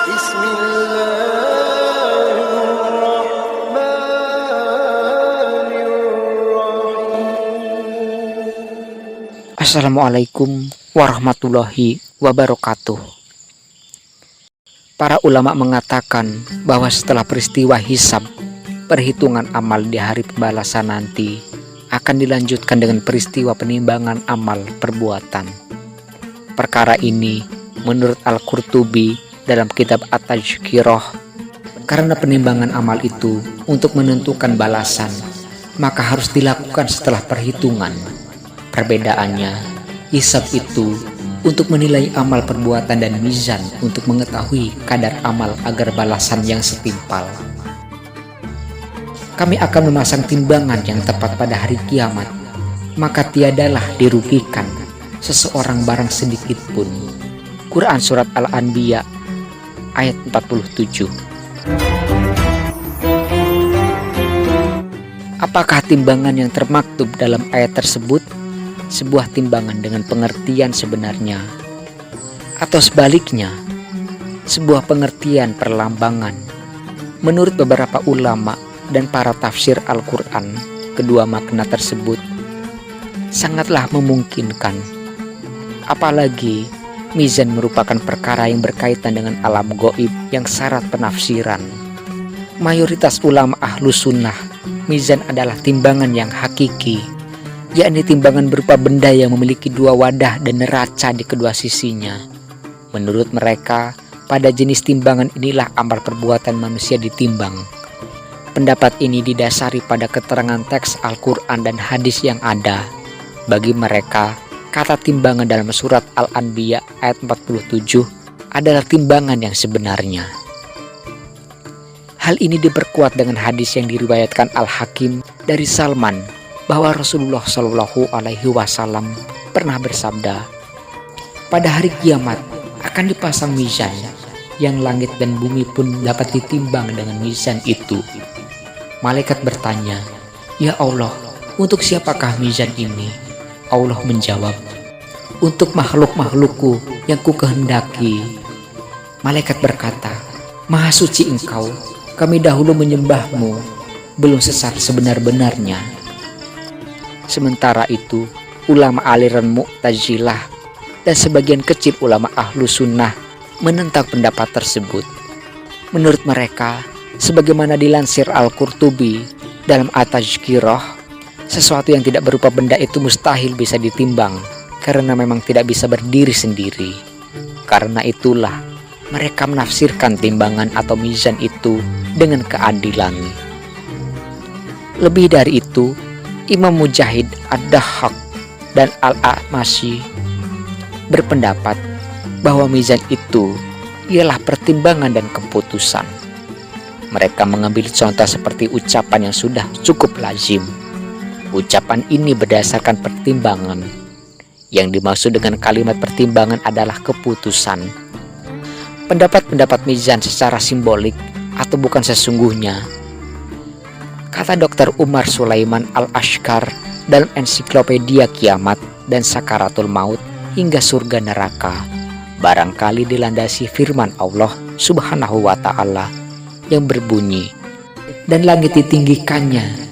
Assalamualaikum warahmatullahi wabarakatuh. Para ulama mengatakan bahwa setelah peristiwa hisab, perhitungan amal di hari pembalasan nanti akan dilanjutkan dengan peristiwa penimbangan amal perbuatan. Perkara ini menurut Al-Qurtubi dalam kitab At-Tazkirah, karena penimbangan amal itu untuk menentukan balasan, maka harus dilakukan setelah perhitungan. Perbedaannya, hisab itu untuk menilai amal perbuatan dan mizan untuk mengetahui kadar amal agar balasan yang setimpal. Kami akan memasang timbangan yang tepat pada hari kiamat, maka tiadalah dirugikan seseorang barang sedikit pun. Quran Surat Al-Anbiya ayat 47. Apakah timbangan yang termaktub dalam ayat tersebut sebuah timbangan dengan pengertian sebenarnya, atau sebaliknya sebuah pengertian perlambangan? Menurut beberapa ulama dan para tafsir Al-Quran, kedua makna tersebut sangatlah memungkinkan. Apalagi mizan merupakan perkara yang berkaitan dengan alam gaib yang syarat penafsiran. Mayoritas ulama Ahlus Sunnah, mizan adalah timbangan yang hakiki, yakni timbangan berupa benda yang memiliki dua wadah dan neraca di kedua sisinya. Menurut mereka, pada jenis timbangan inilah amal perbuatan manusia ditimbang. Pendapat ini didasari pada keterangan teks Al-Quran dan hadis yang ada. Bagi mereka, kata timbangan dalam surat Al-Anbiya ayat 47 adalah timbangan yang sebenarnya. Hal ini diperkuat dengan hadis yang diriwayatkan Al-Hakim dari Salman, bahwa Rasulullah Shallallahu Alaihi Wasallam pernah bersabda, pada hari kiamat akan dipasang mizan yang langit dan bumi pun dapat ditimbang dengan mizan itu. Malaikat bertanya, ya Allah, untuk siapakah mizan ini? Allah menjawab, untuk makhluk-makhlukku yang ku kehendaki. Malaikat berkata, Maha suci engkau, kami dahulu menyembahmu, belum sesat sebenar-benarnya. Sementara itu, ulama aliran Mu'tazilah dan sebagian kecil ulama Ahlus Sunnah menentang pendapat tersebut. Menurut mereka, sebagaimana dilansir Al-Qurtubi dalam At-Tazkirah, sesuatu yang tidak berupa benda itu mustahil bisa ditimbang karena memang tidak bisa berdiri sendiri. Karena itulah mereka menafsirkan timbangan atau mizan itu dengan keadilan. Lebih dari itu, Imam Mujahid Ad-Dahhak dan Al-A'mashi berpendapat bahwa mizan itu ialah pertimbangan dan keputusan. Mereka mengambil contoh seperti ucapan yang sudah cukup lazim. Ucapan ini berdasarkan pertimbangan. Yang dimaksud dengan kalimat pertimbangan adalah keputusan. Pendapat-pendapat mizan secara simbolik atau bukan sesungguhnya. Kata Dr. Umar Sulaiman Al-Ashkar dalam ensiklopedia Kiamat dan Sakaratul Maut hingga surga neraka, barangkali dilandasi firman Allah Subhanahu wa Ta'ala yang berbunyi, dan langit ditinggikannya,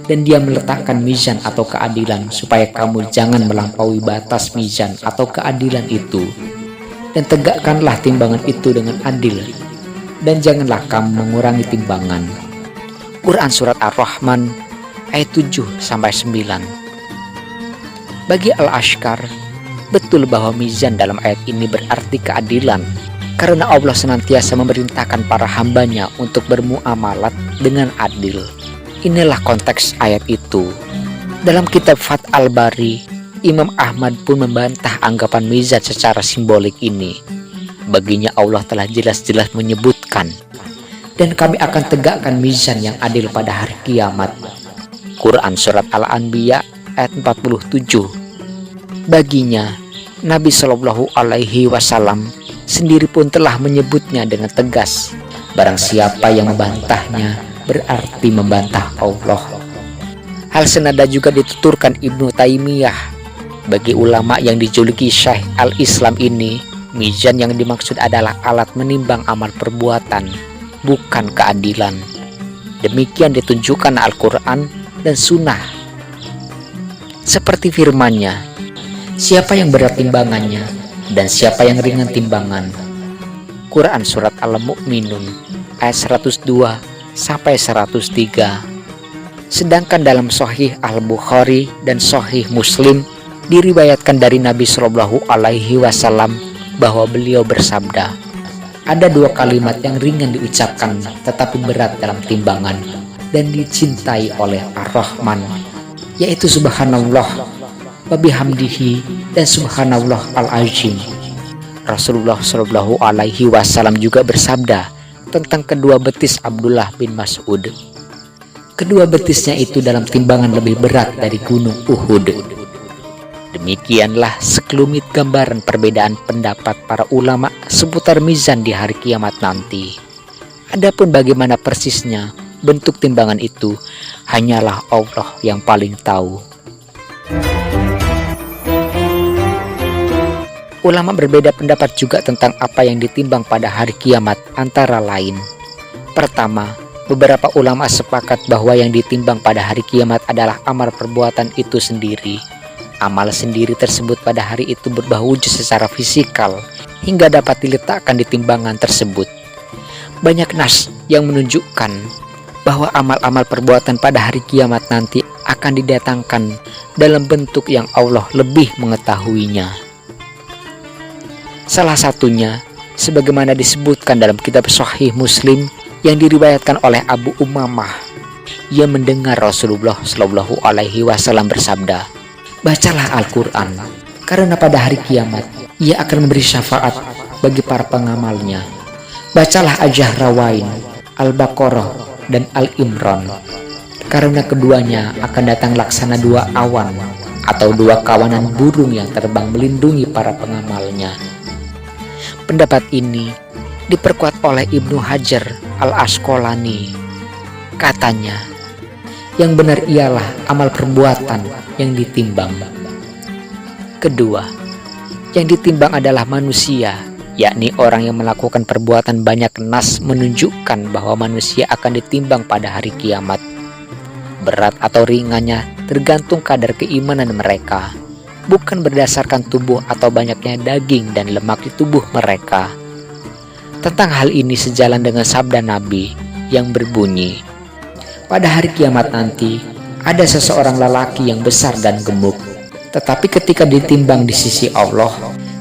dan dia meletakkan mizan atau keadilan supaya kamu jangan melampaui batas mizan atau keadilan itu, dan tegakkanlah timbangan itu dengan adil, dan janganlah kamu mengurangi timbangan. Quran Surat Ar-Rahman ayat 7-9. Bagi Al-Ashkar, betul bahwa mizan dalam ayat ini berarti keadilan, karena Allah senantiasa memerintahkan para hambanya untuk bermuamalat dengan adil. Inilah konteks ayat itu. Dalam kitab Fath Al-Bari, Imam Ahmad pun membantah anggapan mizan secara simbolik ini. Baginya Allah telah jelas-jelas menyebutkan, dan kami akan tegakkan mizan yang adil pada hari kiamat. Quran Surat Al-Anbiya ayat 47. Baginya, Nabi Shallallahu Alaihi Wasallam sendiri pun telah menyebutnya dengan tegas. Barang siapa yang membantahnya berarti membantah Allah. Hal senada juga dituturkan Ibnu Taimiyah. Bagi ulama yang dijuluki Syekh Al-Islam ini, Mizan yang dimaksud adalah alat menimbang amal perbuatan, bukan keadilan. Demikian ditunjukkan Al-Quran dan Sunnah. Seperti firman-Nya, siapa yang berat timbangannya dan siapa yang ringan timbangan. Quran Surat Al-Mu'minun ayat 102 sampai 103. Sedangkan dalam Sahih Al-Bukhari dan Sahih Muslim diriwayatkan dari Nabi Shallallahu Alaihi Wasallam bahwa beliau bersabda, ada dua kalimat yang ringan diucapkan tetapi berat dalam timbangan dan dicintai oleh Ar-Rahman, yaitu Subhanallah wa bihamdihi dan Subhanallah al-Azim. Rasulullah Shallallahu Alaihi Wasallam juga bersabda tentang kedua betis Abdullah bin Mas'ud, kedua betisnya itu dalam timbangan lebih berat dari gunung Uhud. Demikianlah sekelumit gambaran perbedaan pendapat para ulama seputar mizan di hari kiamat nanti. Adapun bagaimana persisnya bentuk timbangan itu, hanyalah Allah yang paling tahu. Ulama berbeda pendapat juga tentang apa yang ditimbang pada hari kiamat, antara lain. Pertama, beberapa ulama sepakat bahwa yang ditimbang pada hari kiamat adalah amal perbuatan itu sendiri. Amal sendiri tersebut pada hari itu berubah wujud secara fisikal hingga dapat diletakkan di timbangan tersebut. Banyak nas yang menunjukkan bahwa amal-amal perbuatan pada hari kiamat nanti akan didatangkan dalam bentuk yang Allah lebih mengetahuinya. Salah satunya, sebagaimana disebutkan dalam kitab Sahih Muslim yang diriwayatkan oleh Abu Umamah, ia mendengar Rasulullah Shallallahu Alaihi Wasallam bersabda, bacalah Al-Quran, karena pada hari kiamat ia akan memberi syafaat bagi para pengamalnya. Bacalah Al-Jahrawain, Al-Baqarah, dan Al-Imran, karena keduanya akan datang laksana dua awan atau dua kawanan burung yang terbang melindungi para pengamalnya. Pendapat ini diperkuat oleh Ibnu Hajar Al-Asqalani. Katanya, yang benar ialah amal perbuatan yang ditimbang. Kedua, yang ditimbang adalah manusia, yakni orang yang melakukan perbuatan banyak. Nas menunjukkan bahwa manusia akan ditimbang pada hari kiamat. Berat atau ringannya tergantung kadar keimanan mereka, bukan berdasarkan tubuh atau banyaknya daging dan lemak di tubuh mereka. Tentang hal ini sejalan dengan sabda Nabi yang berbunyi, pada hari kiamat nanti ada seseorang lelaki yang besar dan gemuk, tetapi ketika ditimbang di sisi Allah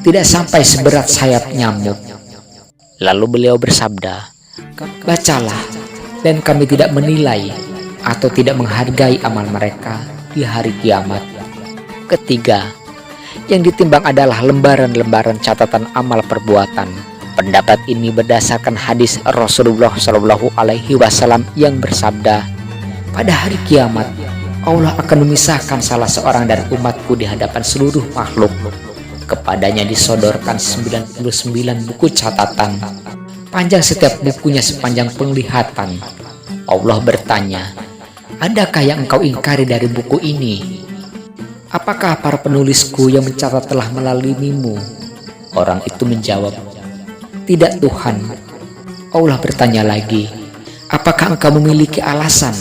tidak sampai seberat sayap nyamuk. Lalu beliau bersabda, bacalah, dan kami tidak menilai atau tidak menghargai amal mereka di hari kiamat. Ketiga, yang ditimbang adalah lembaran-lembaran catatan amal perbuatan. Pendapat ini berdasarkan hadis Rasulullah Shallallahu Alaihi Wasallam yang bersabda, pada hari kiamat Allah akan memisahkan salah seorang dari umatku di hadapan seluruh makhluk. Kepadanya disodorkan 99 buku catatan. Panjang setiap bukunya sepanjang penglihatan. Allah bertanya, adakah yang engkau ingkari dari buku ini? Apakah para penulisku yang mencatat telah melalimimu? Orang itu menjawab, tidak Tuhan. Allah bertanya lagi, apakah engkau memiliki alasan?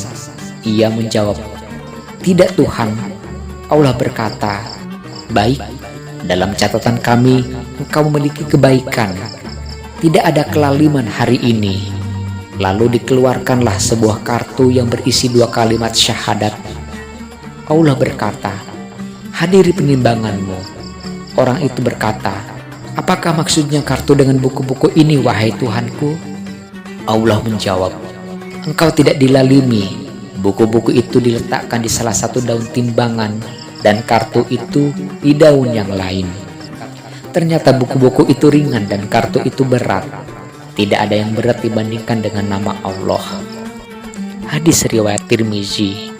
Ia menjawab, tidak Tuhan. Allah berkata, baik, dalam catatan kami engkau memiliki kebaikan. Tidak ada kelaliman hari ini. Lalu dikeluarkanlah sebuah kartu yang berisi 2 kalimat syahadat. Allah berkata, hadiri penimbanganmu. Orang itu berkata, apakah maksudnya kartu dengan buku-buku ini, wahai Tuhanku? Allah menjawab, engkau tidak dilalimi. Buku-buku itu diletakkan di salah satu daun timbangan dan kartu itu di daun yang lain. Ternyata buku-buku itu ringan dan kartu itu berat. Tidak ada yang berat dibandingkan dengan nama Allah. Hadis riwayat Tirmizi.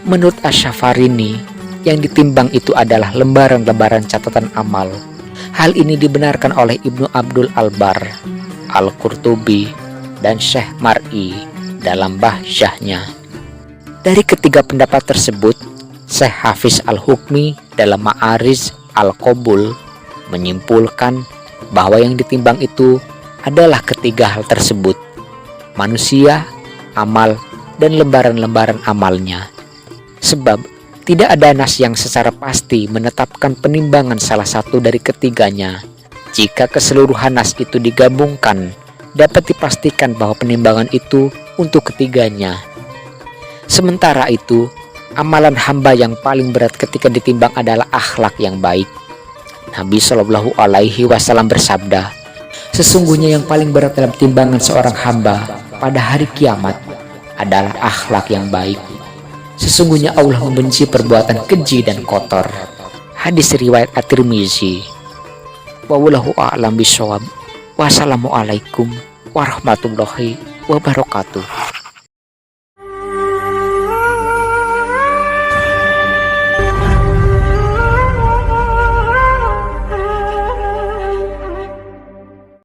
Menurut Asy-Syafarini, yang ditimbang itu adalah lembaran-lembaran catatan amal. Hal ini dibenarkan oleh Ibnu Abdul Albar, Al-Qurtubi, dan Syekh Mar'i dalam Bahjahnya. Dari ketiga pendapat tersebut, Syekh Hafiz Al-Hukmi dalam Ma'arij Al-Qabul menyimpulkan bahwa yang ditimbang itu adalah ketiga hal tersebut: manusia, amal, dan lembaran-lembaran amalnya. Sebab tidak ada nas yang secara pasti menetapkan penimbangan salah satu dari ketiganya. Jika keseluruhan nas itu digabungkan, dapat dipastikan bahwa penimbangan itu untuk ketiganya. Sementara itu, amalan hamba yang paling berat ketika ditimbang adalah akhlak yang baik. Nabi Shallallahu Alaihi Wasallam bersabda, sesungguhnya yang paling berat dalam timbangan seorang hamba pada hari kiamat adalah akhlak yang baik. Sesungguhnya Allah membenci perbuatan keji dan kotor. Hadis riwayat At-Tirmizi. Wallahu a'lam bishawab. Wassalamualaikum warahmatullahi wabarakatuh.